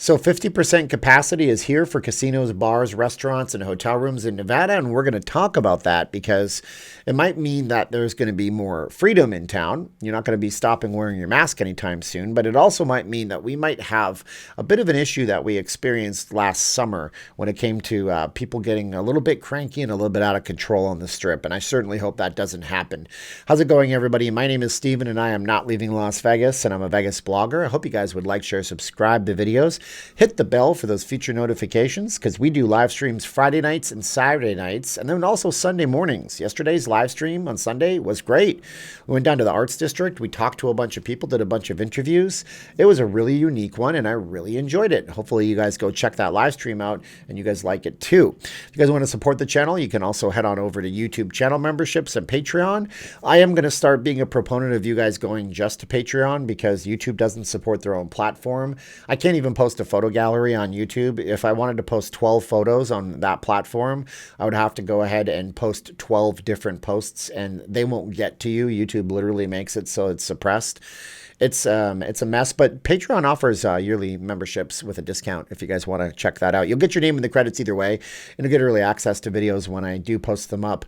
So 50% capacity is here for casinos, bars, restaurants, and hotel rooms in Nevada, and we're going to talk about that because it might mean that there's going to be more freedom in town. You're not going to be stopping wearing your mask anytime soon, but it also might mean that we might have a bit of an issue that we experienced last summer when it came to people getting a little bit cranky and a little bit out of control on the Strip, and I certainly hope that doesn't happen. How's it going, everybody? My name is Steven, and I am not leaving Las Vegas, and I'm a Vegas blogger. I hope you guys would like, share, subscribe to videos. Hit the bell for those future notifications because we do live streams Friday nights and Saturday nights, and then also Sunday mornings. Yesterday's live stream on Sunday was great. We went down to the Arts District. We talked to a bunch of people, did a bunch of interviews. It was a really unique one, and I really enjoyed it. Hopefully, you guys go check that live stream out, and you guys like it too. If you guys want to support the channel, you can also head on over to YouTube channel memberships and Patreon. I am going to start being a proponent of you guys going just to Patreon because YouTube doesn't support their own platform. I can't even post a photo gallery on YouTube. If I wanted to post 12 photos on that platform, I would have to go ahead and post 12 different posts, and they won't get to you. YouTube literally makes it so it's suppressed. It's a mess, but Patreon offers yearly memberships with a discount if you guys want to check that out. You'll get your name in the credits either way, and you'll get early access to videos when I do post them up,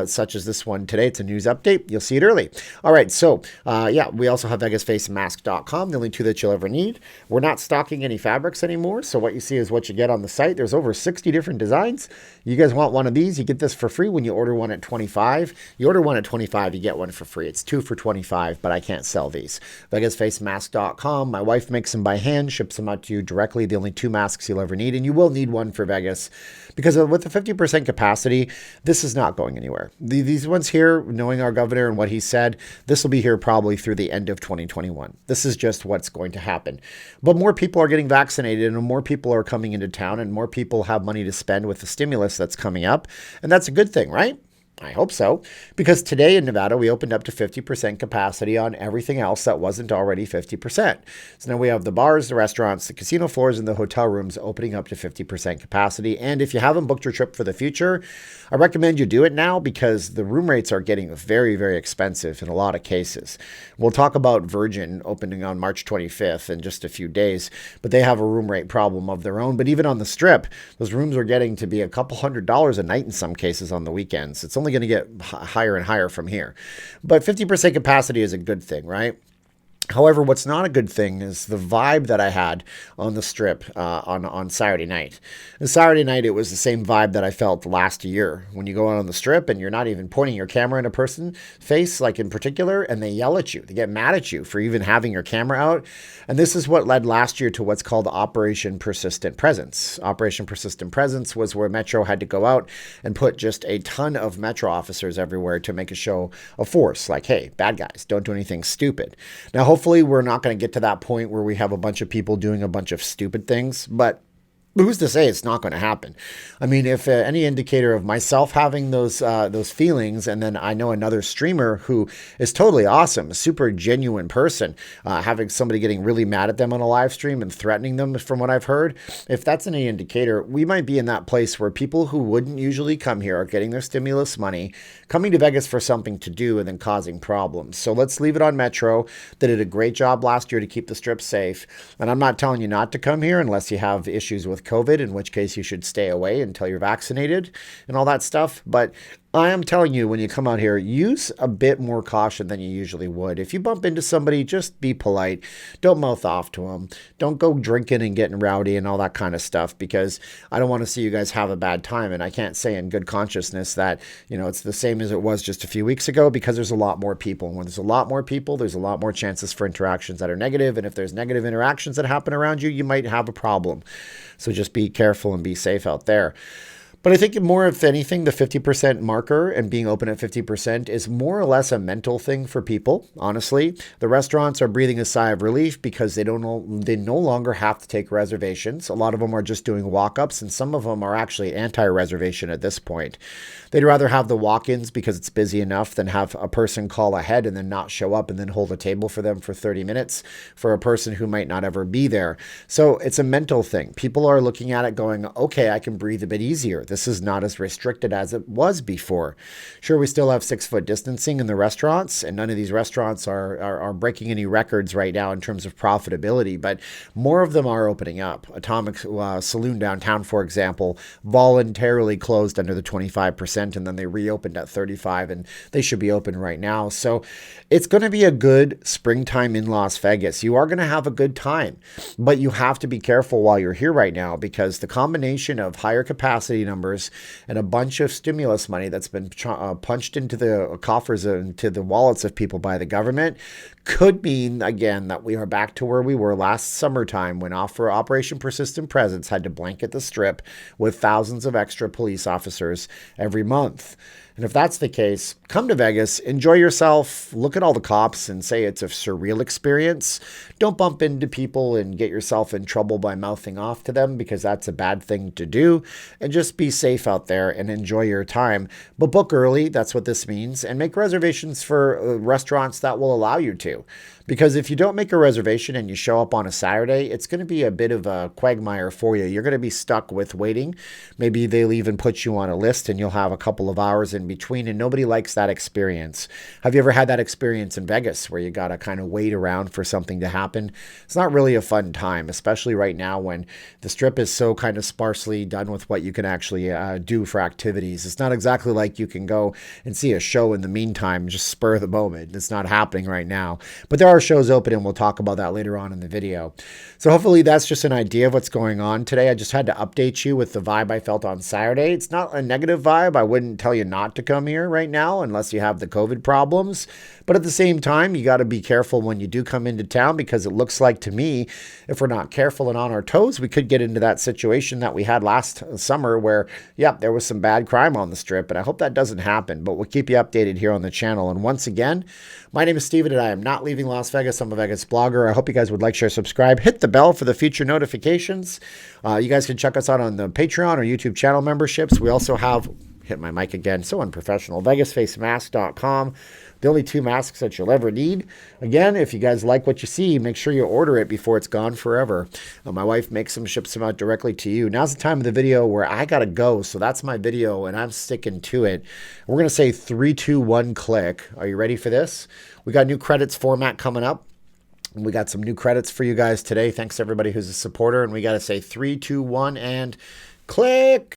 such as this one today. It's a news update. You'll see it early. All right, so yeah, we also have VegasFaceMask.com, the only two that you'll ever need. We're not stocking any fabrics anymore, so what you see is what you get on the site. There's over 60 different designs. You guys want one of these, you get this for free when you order one at 25. You order one at 25, you get one for free. It's 2 for 25, but I can't sell these. VegasFaceMask.com. My wife makes them by hand, ships them out to you directly. The only 2 masks you'll ever need, and you will need one for Vegas because with the 50% capacity, this is not going anywhere. These ones here, knowing our governor and what he said, this will be here probably through the end of 2021. This is just what's going to happen. But more people are getting vaccinated, and more people are coming into town, and more people have money to spend with the stimulus that's coming up, and that's a good thing, right? I hope so, because today in Nevada, we opened up to 50% capacity on everything else that wasn't already 50%. So now we have the bars, the restaurants, the casino floors, and the hotel rooms opening up to 50% capacity. And if you haven't booked your trip for the future, I recommend you do it now because the room rates are getting very, very expensive in a lot of cases. We'll talk about Virgin opening on March 25th in just a few days, but they have a room rate problem of their own. But even on the Strip, those rooms are getting to be a couple $100s a night in some cases on the weekends. It's only going to get higher and higher from here. But 50% capacity is a good thing, right? However, what's not a good thing is the vibe that I had on the Strip on Saturday night. And Saturday night, it was the same vibe that I felt last year when you go out on the Strip and you're not even pointing your camera in a person's face, like in particular, and they yell at you. They get mad at you for even having your camera out. And this is what led last year to what's called Operation Persistent Presence. Operation Persistent Presence was where Metro had to go out and put just a ton of Metro officers everywhere to make a show of force. Like, hey, bad guys, don't do anything stupid. Now, hopefully, we're not going to get to that point where we have a bunch of people doing a bunch of stupid things, but who's to say it's not going to happen? I mean, if any indicator of myself having those feelings, and then I know another streamer who is totally awesome, a super genuine person, having somebody getting really mad at them on a live stream and threatening them from what I've heard, if that's any indicator, we might be in that place where people who wouldn't usually come here are getting their stimulus money, coming to Vegas for something to do, and then causing problems. So let's leave it on Metro. They did a great job last year to keep the Strip safe. And I'm not telling you not to come here unless you have issues with COVID, in which case you should stay away until you're vaccinated and all that stuff. But I am telling you, when you come out here, use a bit more caution than you usually would. If you bump into somebody, just be polite. Don't mouth off to them. Don't go drinking and getting rowdy and all that kind of stuff, because I don't want to see you guys have a bad time. And I can't say in good consciousness that, you know, it's the same as it was just a few weeks ago, because there's a lot more people. And when there's a lot more people, there's a lot more chances for interactions that are negative. And if there's negative interactions that happen around you, you might have a problem. So just be careful and be safe out there. But I think more, if anything, the 50% marker and being open at 50% is more or less a mental thing for people, honestly. The restaurants are breathing a sigh of relief because they no longer have to take reservations. A lot of them are just doing walk-ups, and some of them are actually anti-reservation at this point. They'd rather have the walk-ins because it's busy enough than have a person call ahead and then not show up and then hold a table for them for 30 minutes for a person who might not ever be there. So it's a mental thing. People are looking at it going, okay, I can breathe a bit easier. This is not as restricted as it was before. Sure, we still have 6-foot distancing in the restaurants, and none of these restaurants are breaking any records right now in terms of profitability, but more of them are opening up. Atomic Saloon downtown, for example, voluntarily closed under the 25%, and then they reopened at 35%, and they should be open right now. So it's going to be a good springtime in Las Vegas. You are going to have a good time, but you have to be careful while you're here right now, because the combination of higher capacity numbers and a bunch of stimulus money that's been punched into the coffers and into the wallets of people by the government could mean, again, that we are back to where we were last summertime when Operation Persistent Presence had to blanket the Strip with thousands of extra police officers every month. And if that's the case, come to Vegas, enjoy yourself, look at all the cops and say it's a surreal experience. Don't bump into people and get yourself in trouble by mouthing off to them, because that's a bad thing to do. And just be safe out there and enjoy your time. But book early, that's what this means, and make reservations for restaurants that will allow you to. Because if you don't make a reservation and you show up on a Saturday, it's going to be a bit of a quagmire for you. You're going to be stuck with waiting. Maybe they'll even put you on a list and you'll have a couple of hours in between, and nobody likes that experience. Have you ever had that experience in Vegas where you got to kind of wait around for something to happen? It's not really a fun time, especially right now when the Strip is so kind of sparsely done with what you can actually do for activities. It's not exactly like you can go and see a show in the meantime, just spur of the moment. It's not happening right now. But there are shows open, and we'll talk about that later on in the video. So hopefully that's just an idea of what's going on today. I just had to update you with the vibe I felt on Saturday. It's not a negative vibe. I wouldn't tell you not to come here right now unless you have the COVID problems. But at the same time, you got to be careful when you do come into town, because it looks like to me, if we're not careful and on our toes, we could get into that situation that we had last summer where, yeah, there was some bad crime on the Strip. And I hope that doesn't happen, but we'll keep you updated here on the channel. And once again, my name is Steven, and I am not leaving Las Vegas. I'm a Vegas blogger. I hope you guys would like, share, subscribe, hit the bell for the future notifications. You guys can check us out on the Patreon or YouTube channel memberships. We also have, hit my mic again, so unprofessional, VegasFaceMask.com. The only 2 masks that you'll ever need. Again, if you guys like what you see, make sure you order it before it's gone forever. My wife makes them, ships them out directly to you. Now's the time of the video where I gotta go, so that's my video, and I'm sticking to it. We're gonna say 3, 2, 1, click. Are you ready for this? We got new credits format coming up. We got some new credits for you guys today. Thanks to everybody who's a supporter, and we gotta say 3, 2, 1, and click.